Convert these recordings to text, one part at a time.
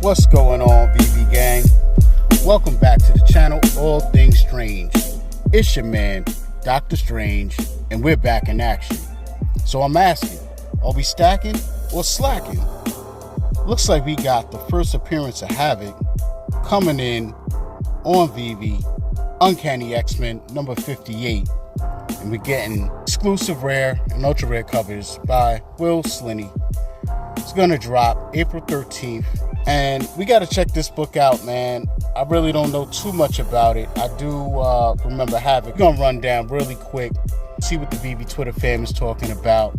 What's going on, Veve gang? Welcome back to the channel, All Things Strange. It's your man, Dr. Strange, and we're back in action. So I'm asking, are we stacking or slacking? Looks like we got the first appearance of HAVOK coming in on Veve, Uncanny X-Men number 58. And we're getting exclusive rare and ultra rare covers by Will Sliney. It's gonna drop April 13th. And we gotta check this book out, man. I really don't know too much about it. I do remember HAVOK. We're gonna run down really quick, see what the Veve Twitter fam is talking about,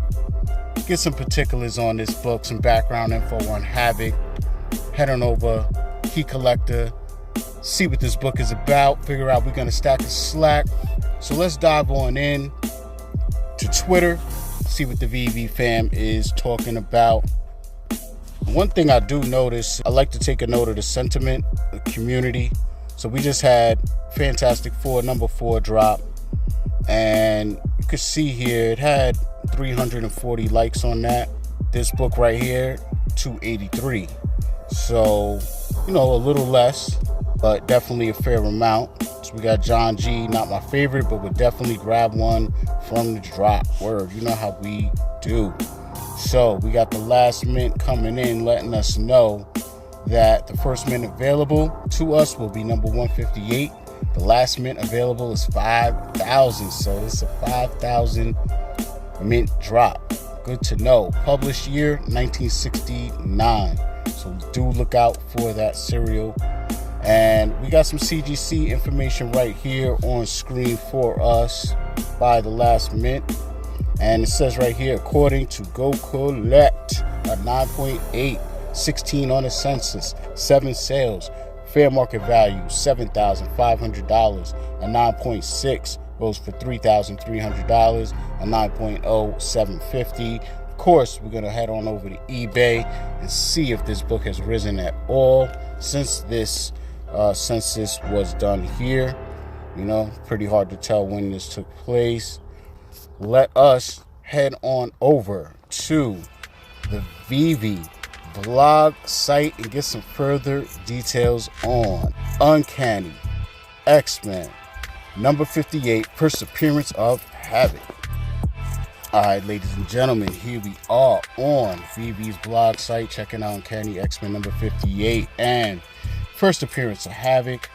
get some particulars on this book, some background info on HAVOK, head on over, Key Collector, see what this book is about, figure out we're gonna stack a slack. So let's dive on in to Twitter, see what the Veve fam is talking about. One thing I do notice, I like to take a note of the sentiment, the community. So we just had Fantastic Four number 4 drop, and you could see here it had 340 likes on that. This book right here, 283. So, you know, a little less, but definitely a fair amount. So we got John G, not my favorite, but would definitely grab one from the drop. Word, you know how we do. So we got the last mint coming in, letting us know that the first mint available to us will be number 158. The last mint available is 5,000. So it's a 5,000 mint drop. Good to know. Published year 1969. So do look out for that serial. And we got some CGC information right here on screen for us by the last mint. And it says right here, according to GoCollect, a 9.8, 16 on the census, 7 sales, fair market value $7,500, a 9.6 goes for $3,300, a 9.0 $750. Of course, we're gonna head on over to eBay and see if this book has risen at all since this census was done here. You know, pretty hard to tell when this took place. Let us head on over to the Veve blog site and get some further details on Uncanny X-Men number 58, first appearance of HAVOK. All right, ladies and gentlemen, here we are on Veve's blog site, checking out Uncanny X-Men number 58 and first appearance of HAVOK.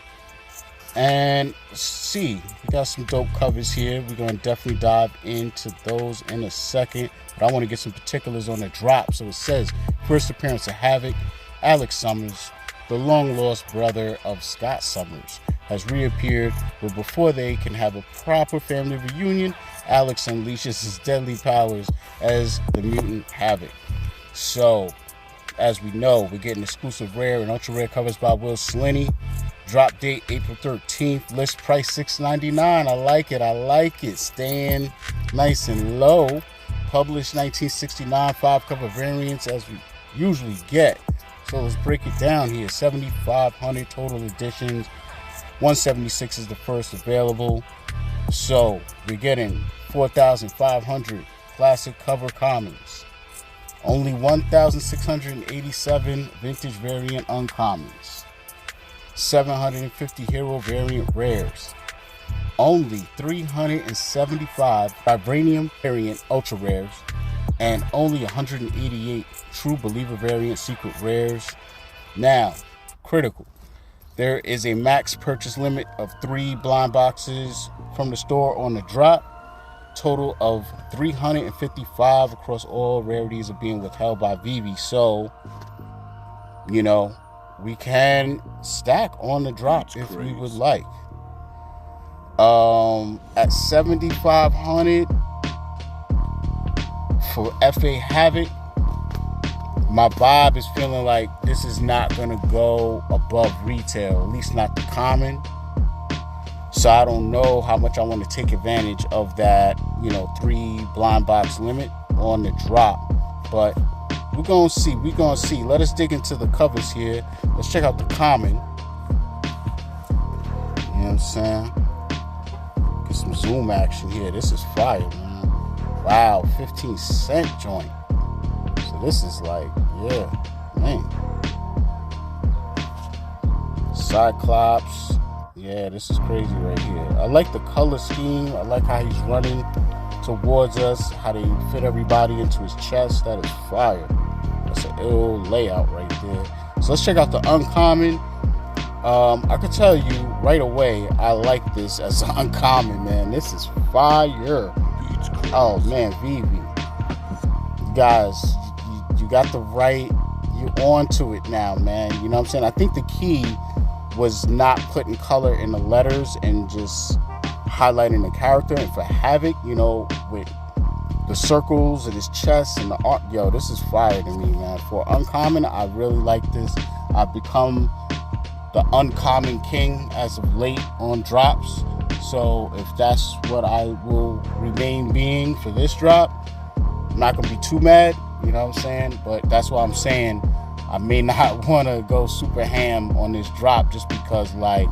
And see, we got some dope covers here. We're going to definitely dive into those in a second. But I want to get some particulars on the drop. So it says, first appearance of HAVOK, Alex Summers, the long-lost brother of Scott Summers, has reappeared. But before they can have a proper family reunion, Alex unleashes his deadly powers as the mutant HAVOK. So, as we know, we're getting exclusive rare and ultra rare covers by Will Sliney. Drop date April 13th. List price $6.99. I like it. I like it. Staying nice and low. Published 1969. 5 cover variants as we usually get. So let's break it down here. 7,500 total editions. 176 is the first available. So we're getting 4,500 classic cover commons. Only 1,687 vintage variant uncommons. 750 hero variant rares, only 375 vibranium variant ultra rares, and only 188 true believer variant secret rares. Now, critical, there is a max purchase limit of 3 blind boxes from the store on the drop. Total of 355 across all rarities are being withheld by Veve. So, you know, we can stack on the drop if we would like. At 7,500 for FA HAVOK, my vibe is feeling like this is not gonna go above retail, at least not the common. So I don't know how much I want to take advantage of that, you know, 3 blind box limit on the drop. But we're going to see. We're going to see. Let us dig into the covers here. Let's check out the common. You know what I'm saying? Get some zoom action here. This is fire, man. Wow, 15-cent joint. So this is like, yeah, man. Cyclops. Yeah, this is crazy right here. I like the color scheme. I like how he's running towards us, how they fit everybody into his chest. That is fire. That's an ill layout right there. So let's check out the uncommon. I could tell you right away, I like this as an uncommon, man. This is fire. Oh man, Veve, you guys, you got the right, you onto it now, man. You know what I'm saying? I think the key was not putting color in the letters and just highlighting the character. And for HAVOK, you know, with the circles and his chest and the art, yo, this is fire to me, man. For uncommon, I really like this. I've become the uncommon king as of late on drops. So if that's what I will remain being for this drop, I'm not gonna be too mad, you know what I'm saying? But that's why I'm saying I may not want to go super ham on this drop, just because, like,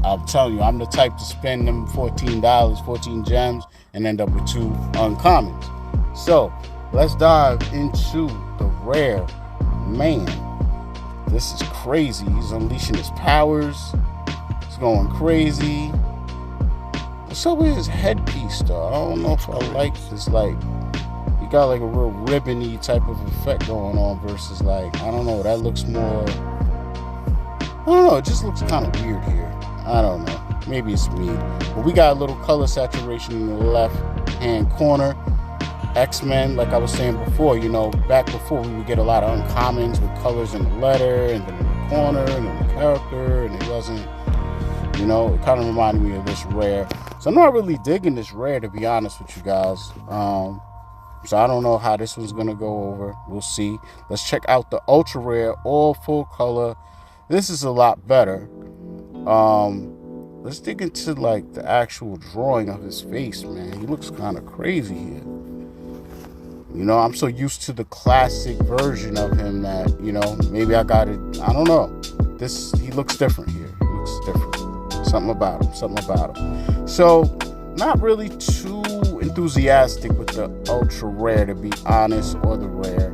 I'm telling you, I'm the type to spend them $14, 14 gems, and end up with 2 uncommons. So let's dive into the rare. Man, this is crazy. He's unleashing his powers. He's going crazy. What's up with his headpiece, though? I don't know if I like this. Like, he got like a real ribbony type of effect going on versus, like, I don't know. That looks more, I don't know. It just looks kind of weird here. I don't know. Maybe it's me. But we got a little color saturation in the left-hand corner. X-Men, like I was saying before, you know, back before we would get a lot of uncommons with colors in the letter and then in the corner and in the character, and it wasn't, you know, it kind of reminded me of this rare. So I'm not really digging this rare, to be honest with you guys. So I don't know how this one's gonna go over. We'll see. Let's check out the ultra rare, all full color. This is a lot better. Let's dig into like the actual drawing of his face, man. He looks kind of crazy here. You know, I'm so used to the classic version of him that, you know, maybe I got it. I don't know. He looks different here. He looks different. Something about him. So, not really too enthusiastic with the ultra rare, to be honest, or the rare.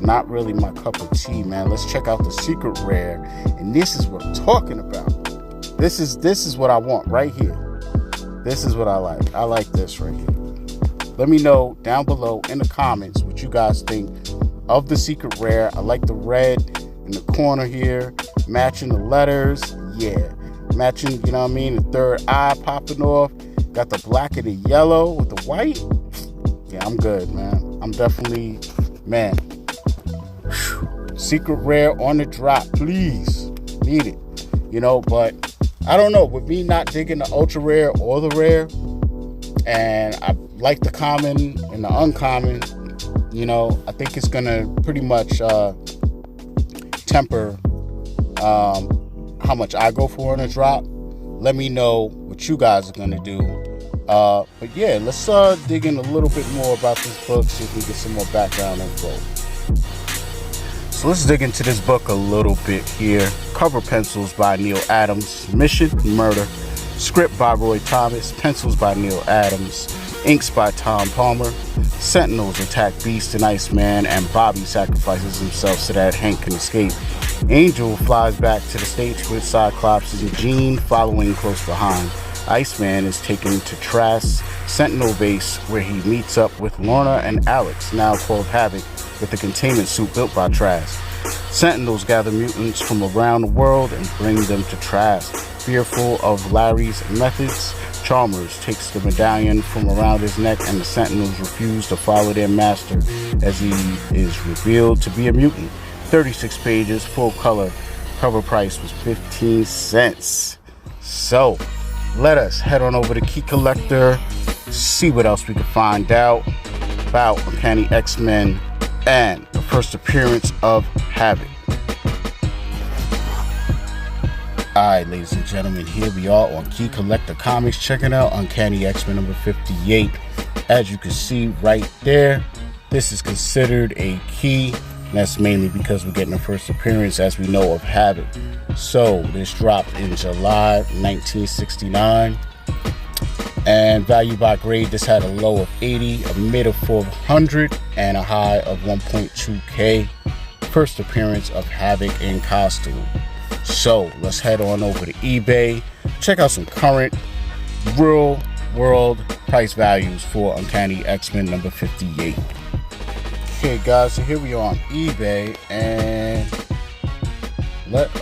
Not really my cup of tea, man. Let's check out the secret rare. And this is what I'm talking about. This is what I want right here. This is what I like. I like this right here. Let me know down below in the comments what you guys think of the secret rare. I like the red in the corner here, matching the letters. Yeah, matching, you know what I mean? The third eye popping off. Got the black and the yellow with the white. Yeah, I'm good, man. I'm definitely, man. Secret rare on the drop, please. Need it. You know, but I don't know. With me not digging the ultra rare or the rare, and I like the common and the uncommon, you know, I think it's gonna pretty much temper how much I go for in a drop. Let me know what you guys are gonna do. But yeah, let's dig in a little bit more about this book, see if we get some more background info. So let's dig into this book a little bit here. Cover pencils by Neil Adams. Mission: Murder. Script by Roy Thomas. Pencils by Neil Adams. Inks by Tom Palmer. Sentinels attack Beast and Iceman, and Bobby sacrifices himself so that Hank can escape. Angel flies back to the States with Cyclops and Jean following close behind. Iceman is taken to Trask Sentinel base, where he meets up with Lorna and Alex, now called HAVOK, with the containment suit built by Trask. Sentinels gather mutants from around the world and bring them to Trask. Fearful of Larry's methods, Chalmers takes the medallion from around his neck, and the Sentinels refuse to follow their master as he is revealed to be a mutant. 36 pages, full color. Cover price was 15 cents. So, let us head on over to Key Collector, see what else we can find out about Uncanny X-Men and the first appearance of HAVOK. Alright, ladies and gentlemen, here we are on Key Collector Comics, checking out Uncanny X-Men number 58. As you can see right there, this is considered a key. That's mainly because we're getting the first appearance, as we know, of HAVOK. So this dropped in July 1969, and value by grade, this had a low of 80, a mid of 400, and a high of 1.2k. First appearance of HAVOK in costume. So let's head on over to eBay, check out some current real world price values for Uncanny X-Men number 58. Okay guys, so here we are on eBay, and let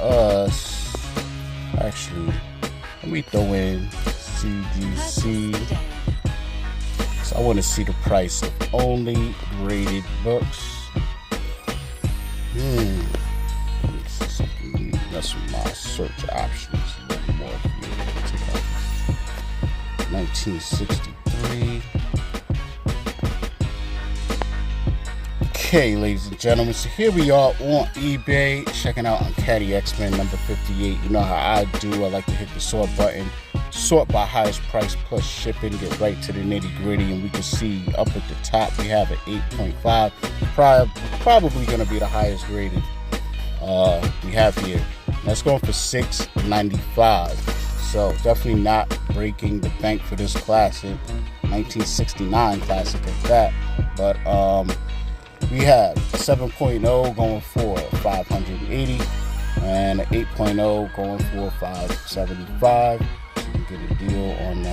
me throw in Cgc. So I want to see the price of only graded books. That's my search options. A little more here. 1963. Okay, ladies and gentlemen, so here we are on eBay checking out Uncanny X-Men number 58. You know how I do. I like to hit the sort button, sort by highest price plus shipping, get right to the nitty gritty, and we can see up at the top we have an 8.5. Probably going to be the highest graded we have here. That's going for $6.95. So definitely not breaking the bank for this classic, 1969 classic at that. But we have a 7.0 going for $580 and an 8.0 going for $575. So you can get a deal on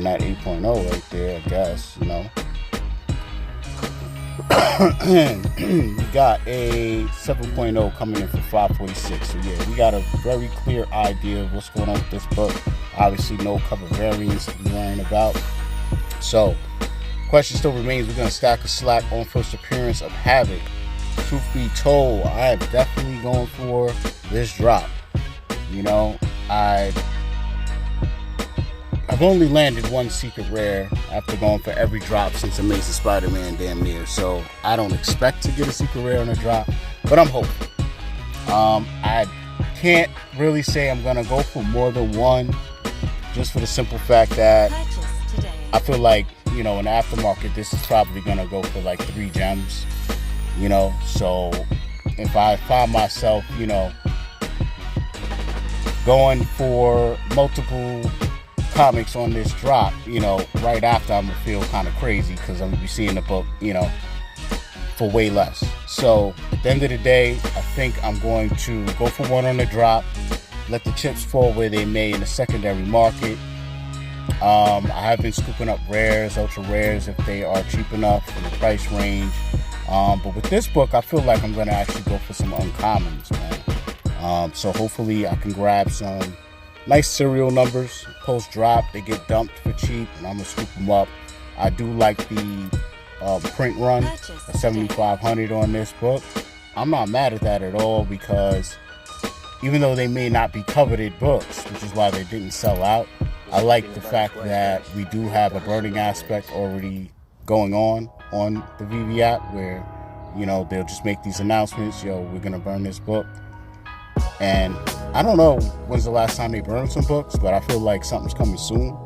that 8.0 right there, I guess, you know. We got a 7.0 coming in for $546. So yeah, we got a very clear idea of what's going on with this book. Obviously no cover variants to be worrying about. So question still remains, we're going to stack a slack on first appearance of HAVOK. Truth be told, I am definitely going for this drop. You know, I've only landed one secret rare after going for every drop since Amazing Spider-Man damn near. So I don't expect to get a secret rare on a drop, but I'm hoping. I can't really say I'm going to go for more than one, just for the simple fact that I feel like, you know, in the aftermarket, this is probably going to go for like 3 gems, you know. So if I find myself, you know, going for multiple comics on this drop, you know, right after, I'm gonna feel kind of crazy because I'm gonna be seeing the book, you know, for way less. So at the end of the day, I think I'm going to go for one on the drop, let the chips fall where they may in the secondary market. I have been scooping up rares, ultra rares, if they are cheap enough in the price range. But with this book, I feel like I'm gonna actually go for some uncommons, man. So hopefully I can grab some nice serial numbers post drop. They get dumped for cheap, and I'm gonna scoop them up. I do like the print run, a 7,500 on this book. I'm not mad at that at all, because even though they may not be coveted books, which is why they didn't sell out, I like the fact that we do have a burning aspect already going on the Veve app, where, you know, they'll just make these announcements, yo, we're gonna burn this book. And I don't know when's the last time they burned some books, but I feel like something's coming soon.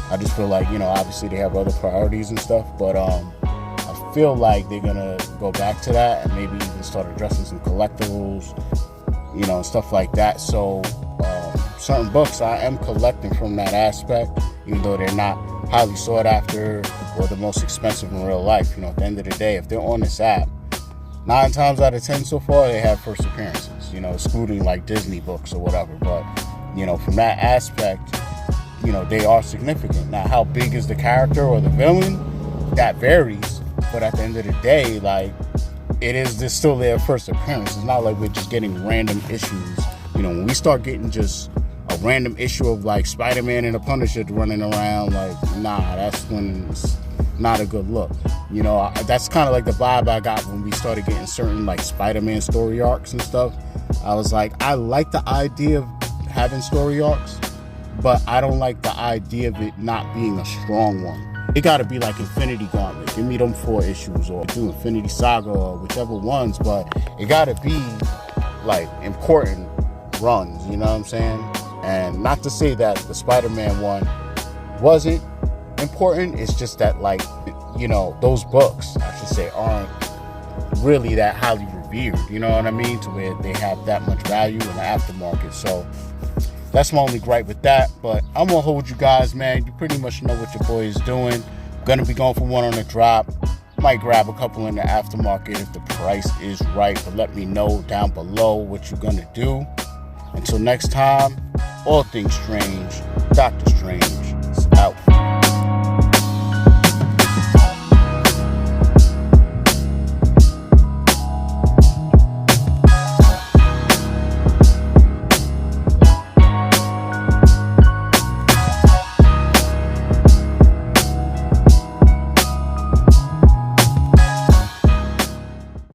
I just feel like, you know, obviously they have other priorities and stuff, but I feel like they're gonna go back to that and maybe even start addressing some collectibles, you know, and stuff like that. So certain books I am collecting from that aspect, even though they're not highly sought after or the most expensive in real life. You know, at the end of the day, if they're on this app, 9 times out of 10 so far, they have first appearances, you know, excluding like Disney books or whatever. But, you know, from that aspect, you know, they are significant. Now, how big is the character or the villain? That varies. But at the end of the day, like, this still their first appearance. It's not like we're just getting random issues. You know, when we start getting just a random issue of like Spider-Man and the Punisher running around, like, nah, that's when it's not a good look. You know, that's kind of like the vibe I got when we started getting certain like Spider-Man story arcs and stuff. I was like, I like the idea of having story arcs, but I don't like the idea of it not being a strong one. It got to be like Infinity Gauntlet. Give me them 4 issues, or do Infinity Saga, or whichever ones, but it got to be like important runs, you know what I'm saying? And not to say that the Spider-Man one wasn't important, it's just that, like, you know, those books, I should say, aren't really that highly revered, you know what I mean, to where they have that much value in the aftermarket. So that's my only gripe with that. But I'm gonna hold you guys, man. You pretty much know what your boy is doing. Gonna be going for one on the drop. Might grab a couple in the aftermarket if the price is right, but let me know down below what you're gonna do. Until next time, all things strange, Dr. Strange.